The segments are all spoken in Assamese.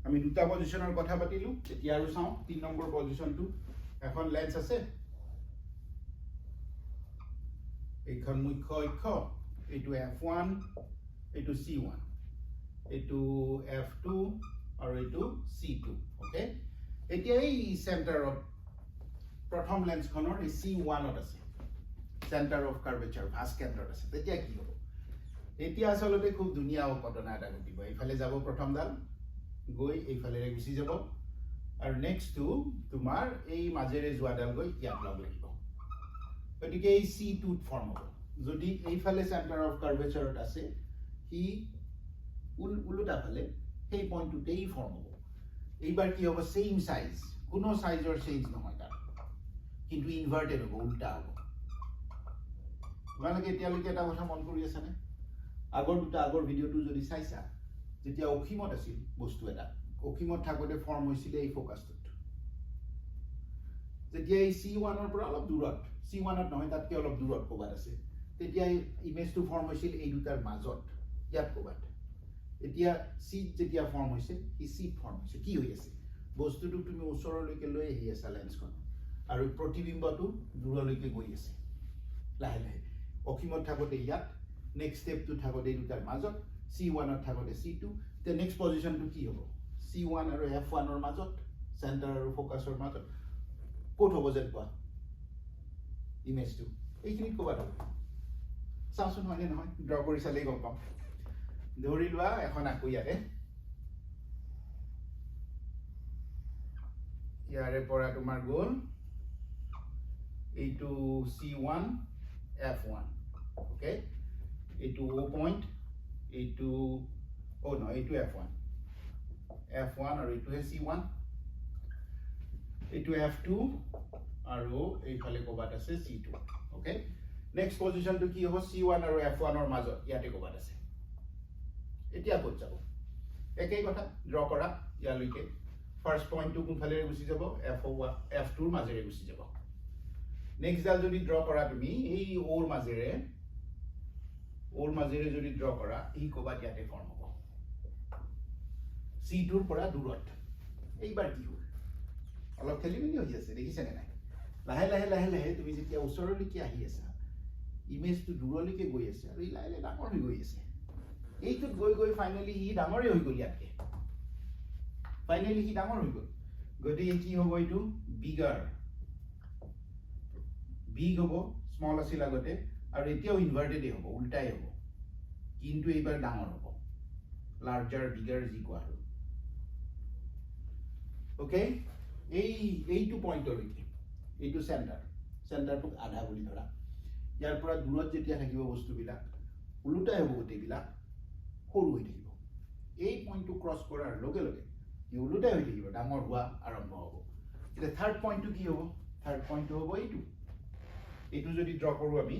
আমি দুটা পজিশনৰ কথা পাতিলো এতিয়া আৰু চাও 3 নম্বৰ পজিশনটো এখন লেন্স আছে এইখন মুখ্য অক্ষ এইটো f1 এইটো c1 এইটো f2 আৰু এইটো c2 ওকে এতিয়া এই সেন্টাৰত প্ৰথম লেন্সখনৰ এই c1 ত আছে সেন্টাৰ অফ কাৰ্ভেচাৰ ভাস কেন্দ্ৰত আছে তেতিয়া কি হ'ব এতিয়া আসলতে খুব ধুনীয়া ঘটনা এটা ঘটিব এইফালে যাব প্ৰথমডাল গৈ এইফালে গুচি যাব আৰু নেক্সট টু তোমাৰ এই মাজেৰে যোৱাডাল গৈ ইয়াত লগ লাগিব গতিকে এই c2 ফৰ্ম হ'ব যদি এইফালে সেন্টাৰ অফ কাৰ্ভেচাৰত আছে হি উল্টা ফালে সেই পইণ্টটোতেই ফৰ্ম হ'ব এইবাৰ কি হ'ব সেম সাইজ কোনো সাইজৰ চেঞ্জ নহয় তাৰ কিন্তু ইনভাৰ্টেড হ'ব উল্টা হ'ব তোমালোকে এতিয়ালৈকে এটা কথা মন কৰি আছানে আগৰ ভিডিঅ'টো যদি চাইছা যেতিয়া অখিমত আছিল বস্তু এটা অখিমত থাকোতে ফৰ্ম হৈছিল এই ফোকাসটোত যেতিয়া এই c1 ৰ পৰা অলপ দূৰত c1 ত নহয় তাতকৈ অলপ দূৰত ক'বাত আছে তেতিয়া ইমেজটো ফৰ্ম হৈছিল এই দুটাৰ মাজত ইয়াত ক'বাত এতিয়া c যেতিয়া ফৰ্ম হৈছে ই c ফৰ্ম হৈছে কি হৈ আছে বস্তুটো তুমি ওচৰলৈকে লৈ আহি আছা লেন্সখন আৰু প্ৰতিবিম্বটো দূৰলৈকে গৈ আছে লাহে লাহে অখিমত থাকোতে ইয়াত নেক্সট স্টেপটো থাকোতে এই দুটাৰ মাজত c1 ত থাকোতে c2 তে নেক্সট পজিশনটো কি হ'ব c1 আৰু f1 ৰ মাজত সেন্টাৰ আৰু ফোকাসৰ মাজত ক'ত হ'ব যেন কোৱা ইমেজটো এইখিনিত ক'বাত হ'ব চাওঁচোন হয়নে নহয় ড্ৰ কৰি চালেই গম পাম ধৰি লোৱা এখন আকো ইয়াৰে পৰা তোমাৰ গ'ল এইটো c1 f1 ওকে এইটো o পইণ্ট এইটো ও নহয় এইটো f1 আৰু এইটোহে c1 এইটো f2 আৰু এইফালে ক'বাত আছে c2 ওকে নেক্সট পজিশনটো কি হ'ব c1 আৰু f1 ৰ মাজত ইয়াতে ক'বাত আছে এতিয়া ক'ত যাব একেই কথা ড্ৰ কৰা ইয়ালৈকে ফাৰ্স্ট পইণ্টটো কোনফালে গুচি যাব f2 ৰ মাজেৰে গুচি যাব নেক্সট ডাল যদি ড্ৰ কৰা তুমি এই ওৰ মাজেৰে যদি ড্ৰ কৰা এই ক'বাত ইয়াতে ফৰ্ম হ'ব c2 ৰ পৰা দূৰত এইবাৰ কি হ'ল অলপ খেলিমেলি হৈ আছে দেখিছেনে নাই লাহে লাহে তুমি যেতিয়া ওচৰলৈকে আহি আছা ইমেজটো দূৰলৈকে গৈ আছে আৰু ই লাহে ডাঙৰ হৈ গৈ আছে এইটোত গৈ ফাইনেলি ই ডাঙৰেই হৈ গ'ল ইয়াতকে ফাইনেলি ই ডাঙৰ হৈ গ'ল গতিকে কি হ'ব এইটো বিগ হ'ব স্মল আছিল আগতে আৰু এতিয়াও ইনভাৰ্টেডেই হ'ব উল্টাই হ'ব কিন্তু এইবাৰ ডাঙৰ হ'ব লাৰ্জাৰ বিগাৰ যি কোৱা আৰু ওকে এইটো পইণ্টলৈকে এইটো চেণ্টাৰটোক আধা বুলি ধৰা ইয়াৰ পৰা দূৰত যেতিয়া থাকিব বস্তুবিলাক উল্টাই হ'ব গোটেইবিলাক সৰু হৈ থাকিব এই পইণ্টটো ক্ৰছ কৰাৰ লগে লগে ই উল্টাই হৈ থাকিব ডাঙৰ হোৱা আৰম্ভ হ'ব এতিয়া থাৰ্ড পইণ্টটো কি হ'ব থাৰ্ড পইণ্টটো হ'ব এইটো যদি ড্ৰ কৰোঁ আমি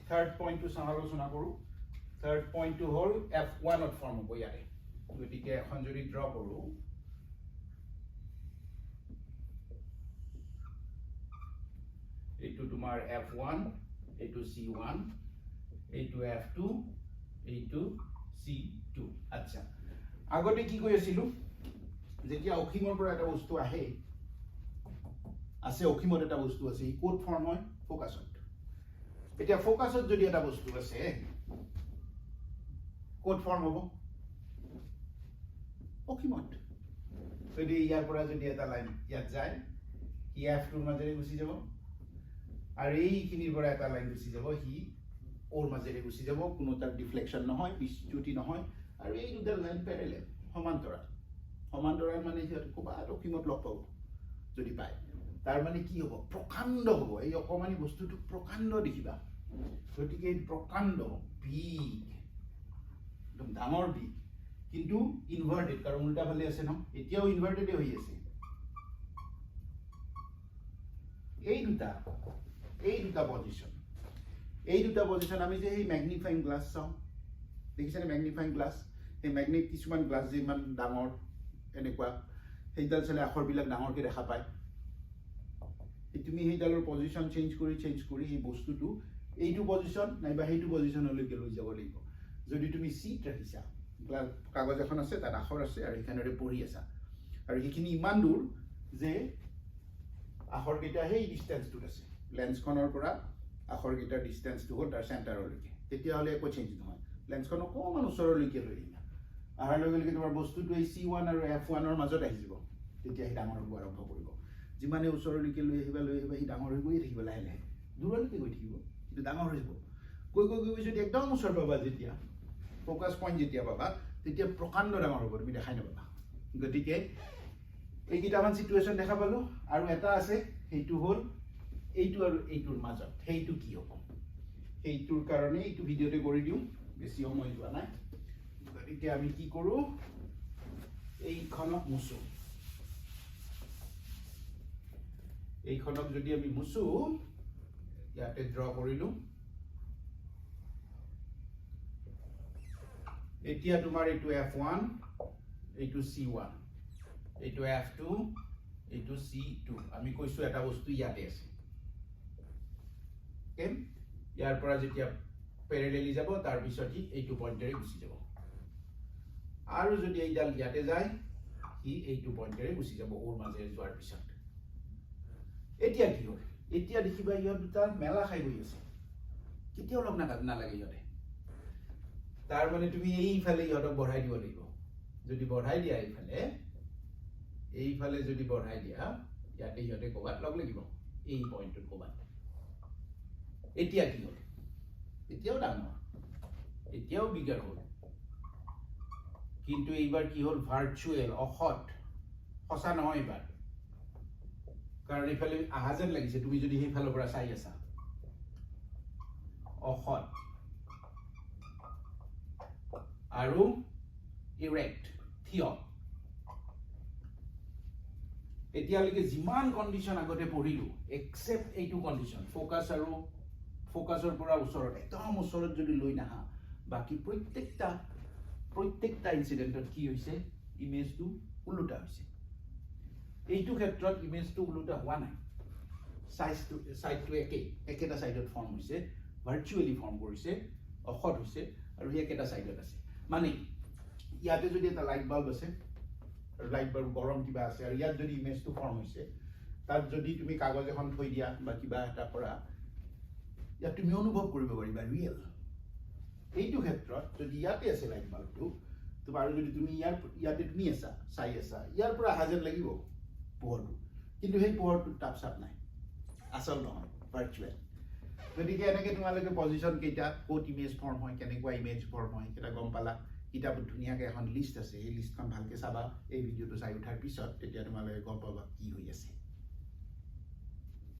থাৰ্ড পইণ্টটো আলোচনা কৰোঁ থাৰ্ড পইণ্টটো হ'ল f1 ত ফৰ্ম হ'ব ইয়াৰে গতিকে এখন যদি ড্ৰ কৰোঁ এইটো তোমাৰ f1 এইটো c1 এইটো f2 এইটো c2 আচ্ছা আগতে কি কৈ আছিলো যেতিয়া অখিমৰ পৰা এটা বস্তু আহে আছে অখিমত এটা বস্তু আছে ই ক'ত ফৰ্ম হয় ফোকাসত এতিয়া ফোকাসত যদি এটা বস্তু আছে ক'ত ফৰ্ম হ'ব অখিমত যদি ইয়াৰ পৰা যদি এটা লাইন ইয়াত যায় ই f2 ৰ মাজেৰে গুচি যাব আৰু এইখিনিৰ পৰা এটা লাইন গুচি যাব হি ওৰ মাজেৰে গুচি যাব কোনো তাৰ ডিফ্লেকশ্যন নহয় বিচ্যুতি নহয় আৰু এই দুটা লাইন প্যাৰেলেল সমান্তৰাল মানে সিহঁত ক'বাত অখিমত লগ পাব যদি পায় তাৰ মানে কি হ'ব প্ৰকাণ্ড হ'ব এই অকমানি বস্তুটো প্ৰকাণ্ড দেখিবা গতিকে প্ৰকাণ্ড বিগ একদম ডাঙৰ বিগ কিন্তু ইনভাৰ্টেড কাৰণ উল্টা ফালে আছে ন এতিয়াও ইনভাৰ্টেডে হৈ আছে এই দুটা পজিশন আমি যে এই ম্যাগনিফাইং গ্লাস চাওঁ দেখিছেনে ম্যাগনিফাইং গ্লাস এই কিছুমান গ্লাস যে ইমান ডাঙৰ এনেকুৱা সেইডাল চালে আখৰবিলাক ডাঙৰকৈ দেখা পায় তুমি সেইডালৰ পজিশন চেঞ্জ কৰি এই বস্তুটো এইটো পজিশন নাইবা সেইটো পজিশনলৈকে লৈ যাব লাগিব যদি তুমি সিট ৰাখিছা কাগজ এখন আছে তাত আখৰ আছে আৰু এখানেৰে পঢ়ি আছা আৰু সেইখিনি ইমান দূৰ যে আখৰকেইটা সেই ডিষ্টেন্সটোত আছে লেন্সখনৰ পৰা আখৰকেইটাৰ ডিষ্টেন্সটো হ'ল তাৰ চেণ্টাৰলৈকে তেতিয়াহ'লে একো চেঞ্জ নহয় লেন্সখন অকণমান ওচৰলৈকে লৈ আহিবা অহাৰ লগে লগে তোমাৰ বস্তুটো এই C1 আৰু F1ৰ মাজত আহি যাব তেতিয়া সি ডাঙৰ হ'ব আৰম্ভ কৰিব যিমানে ওচৰলৈকে লৈ আহিবা সি ডাঙৰ হৈ গৈয়ে থাকিব লাহে লাহে দূৰলৈকে গৈ থাকিব কিন্তু ডাঙৰ হৈ যাব গৈ যদি একদম ওচৰ পাবা যেতিয়া ফ'কাছ পইণ্ট যেতিয়া পাবা তেতিয়া প্ৰকাণ্ড ডাঙৰ হ'ব তুমি দেখাই নাপাবা গতিকে এইকেইটামান চিটুৱেশ্যন দেখা পালোঁ আৰু এটা আছে সেইটো হ'ল এইটো আৰু এইটোৰ মাজত সেইটো কি হ'ব সেইটোৰ কাৰণে এইটো ভিডিঅ'তে কৰি দিওঁ বেছি সময় যোৱা নাই গতিকে আমি কি কৰোঁ এইখনক মুছোঁ এইখনক যদি আমি মুছোঁ ইয়াতে ড্ৰ কৰিলোঁ এতিয়া তোমাৰ এইটো F1 এইটো C1 এইটো F2 এইটো C2 আমি কৈছোঁ এটা বস্তু ইয়াতে আছে কেম ইয়াৰ পৰা যেতিয়া প্যাৰেলেলি যাব তাৰ পিছত এইটো পইণ্টেৰে গুচি যাব আৰু যদি এইডাল ইয়াতে যায় হি এইটো পইণ্টেৰে গুচি যাব ওৰ মাজেৰে যোৱাৰ পিছত এতিয়া কি হ'ল এতিয়া দেখিবা ইহঁত দুটা মেলা খাই গৈ আছে কেতিয়াও লগ নালাগে ইহঁতে তাৰ মানে তুমি এইফালে ইহঁতক বঢ়াই দিব লাগিব যদি বঢ়াই দিয়া এইফালে যদি বঢ়াই দিয়া ইয়াতে ইহঁতে ক'বাত লগ লাগিব এই পইণ্টত ক'বাত এতিয়া কি হ'ল এতিয়াও ডাঙৰ এতিয়াও বিগাৰ হ'ল কিন্তু এইবাৰ কি হ'ল ভাৰ্চুৱেল অসৎ সঁচা নহয় এইবাৰ কাৰণ এইফালে আহা যেন লাগিছে তুমি যদি সেইফালৰ পৰা চাই আছা অসৎ আৰু ইৰেক্ট থিয় এতিয়ালৈকে যিমান কণ্ডিশ্যন আগতে পঢ়িলোঁ এক্সেপ্ট এইটো কণ্ডিশ্যন ফ'কাছৰ পৰা ওচৰত একদম ওচৰত যদি লৈ নাহা বাকী প্ৰত্যেকটা ইনচিডেণ্টত কি হৈছে ইমেজটো ওলোটা হৈছে এইটো ক্ষেত্ৰত ইমেজটো ওলোটা হোৱা নাই চাইডটো একেটা চাইডত ফৰ্ম হৈছে ভাৰ্চুৱেলি ফৰ্ম কৰিছে অসৎ হৈছে আৰু সেই একেটা চাইডত আছে মানে ইয়াতে যদি এটা লাইট বাল্ব আছে আৰু লাইট বাল্ব গৰম কিবা আছে আৰু ইয়াত যদি ইমেজটো ফৰ্ম হৈছে তাত যদি তুমি কাগজ এখন থৈ দিয়া বা কিবা এটা কৰা ইয়াত তুমি অনুভৱ কৰিব পাৰিবা ৰিয়েল এইটো ক্ষেত্ৰত যদি ইয়াতে আছে লাইট বাল্বটো তোমাৰ যদি তুমি ইয়াতে তুমি আছা চাই আছা ইয়াৰ পৰা অহা যেন লাগিব পোহৰটো কিন্তু সেই পোহৰটোৰ তাপ চাপ নাই আচল নহয় ভাৰ্চুৱেল গতিকে এনেকৈ তোমালোকে পজিশ্যন কেইটা ক'ত ইমেজ ফৰ্ম হয় কেনেকুৱা ইমেজ ফৰ্ম হয় সেইটা গম পালা কিতাপত ধুনীয়াকৈ এখন লিষ্ট আছে সেই লিষ্টখন ভালকৈ চাবা এই ভিডিঅ'টো চাই উঠাৰ পিছত তেতিয়া তোমালোকে গম পাবা কি হৈ আছে